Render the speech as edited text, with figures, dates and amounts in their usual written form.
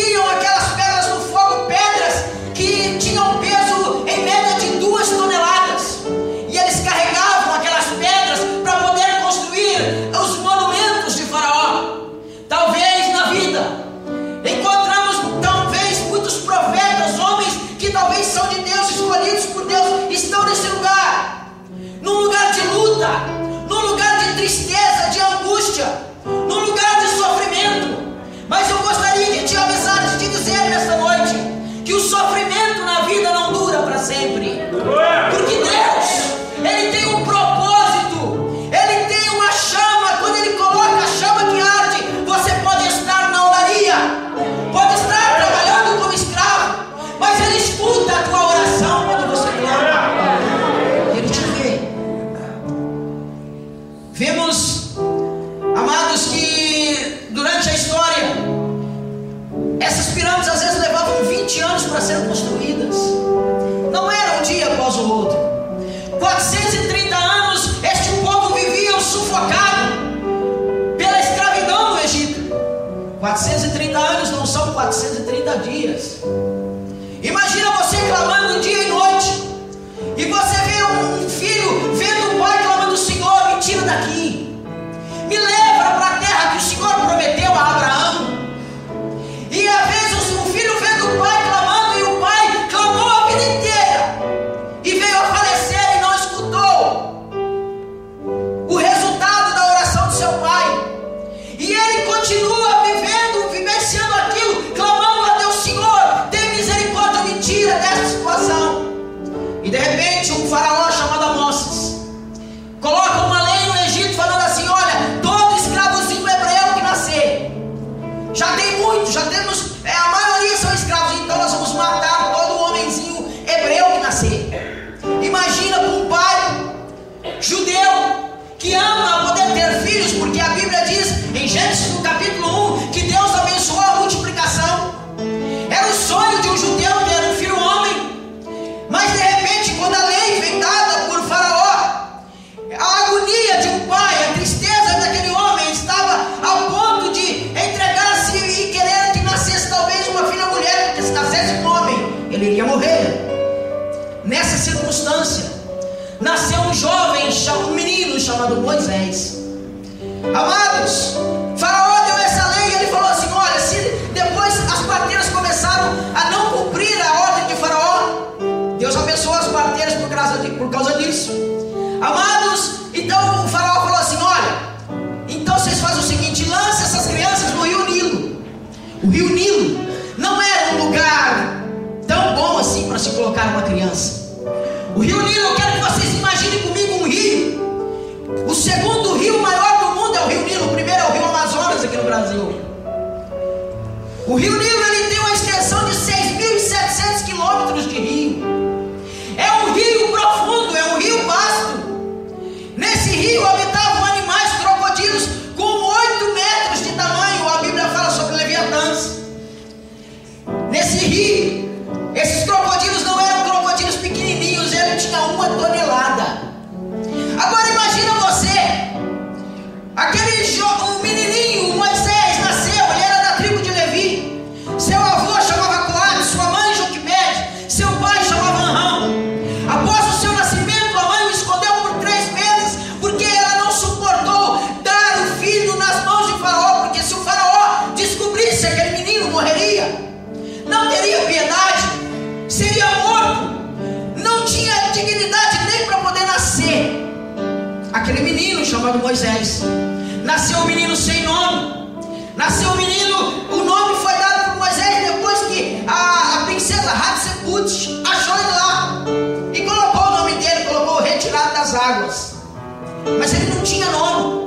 metiam aquelas pedras no fogo, pedras que tinham peso em média de 2 toneladas. E eles carregavam aquelas pedras para poder construir os monumentos de Faraó. Talvez na vida encontramos muitos profetas, homens que talvez são de Deus, escolhidos por Deus, estão nesse lugar, num lugar de luta, num lugar de tristeza, de angústia, num lugar de sofrimento. Mas eu gostaria de te avisar, de te dizer nesta noite, que o sofrimento na vida não dura para sempre. Porque Deus, Ele tem um propósito, Ele tem uma chama. Quando Ele coloca a chama que arde, você pode estar na olaria, pode estar trabalhando como escravo, mas Ele escuta a tua oração quando você clama. Ele te vê. Vemos, amados, que durante a história, essas pirâmides às vezes levavam 20 anos para serem construídas. Não era um dia após o outro. 430 anos este povo vivia sufocado pela escravidão no Egito. 430 anos não são 430 dias. Imagina você clamando dia e noite, e você vê um filho vendo o pai clamando: Senhor, me tira daqui, me leva para a terra que o Senhor prometeu a Abraão. E às vezes o filho vendo o pai clamando, e o pai clamou a vida inteira e veio a falecer e não escutou o resultado da oração do seu pai. E ele continua vivenciando aquilo, clamando a Deus: Senhor, tem misericórdia, me tira dessa situação. E de repente um faraó chamado Amós coloca uma lei no Egito falando assim: olha, todo escravozinho hebreu que nascer, já tem muito, já temos, a maioria são escravos, então nós vamos matar todo homenzinho hebreu que nascer. Imagina para um pai judeu que ama poder ter filhos, porque a Bíblia diz em Gênesis no capítulo 1 que Deus abençoou a multiplicação. Era o sonho de um judeu ter um filho homem. Mas de repente, quando a lei vem dada por Faraó, a agonia de um pai, a tristeza daquele homem estava ao ponto de entregar-se e querer que nascesse talvez uma filha mulher, porque se nascesse um homem, ele iria morrer. Nessa circunstância, nasceu um jovem, um menino chamado Moisés. Amados, Faraó deu essa lei e ele falou assim: olha, se depois as parteiras começaram a não cumprir a ordem de Faraó, Deus abençoou as parteiras por causa disso. Amados, então o Faraó falou assim: olha, então vocês fazem o seguinte, lancem essas crianças no rio Nilo. O rio Nilo não era um lugar tão bom assim para se colocar uma criança. O rio Nilo, eu quero que vocês imaginem comigo um rio. O segundo rio maior do mundo é o rio Nilo. O primeiro é o rio Amazonas aqui no Brasil. O rio Nilo, ele tem uma extensão de 6.700 quilômetros de rio. É um rio profundo, é um rio vasto. Nesse rio habitavam animais, crocodilos com 8 metros de tamanho. A Bíblia fala sobre leviatãs. Nesse rio, esses crocodilos não eram crocodilos pequenininhos, ele tinha 1 tonelada. Agora imagina você, um menininho, Moisés, nasceu, ele era da tribo de Levi. Seu avô chamava Coate, sua mãe Joquebede, seu pai chamava Anrão. Após o seu nascimento, a mãe o escondeu por 3 meses, porque ela não suportou dar o filho nas mãos de Faraó, porque se o Faraó descobrisse, aquele menino morreria, não teria piedade, seria morto, não tinha dignidade nem para poder nascer. Aquele menino chamado Moisés, nasceu um menino sem nome, nasceu um menino, o nome foi dado por Moisés depois que a princesa Hatshepsut achou ele lá e colocou o nome dele, colocou retirado das águas, mas ele não tinha nome.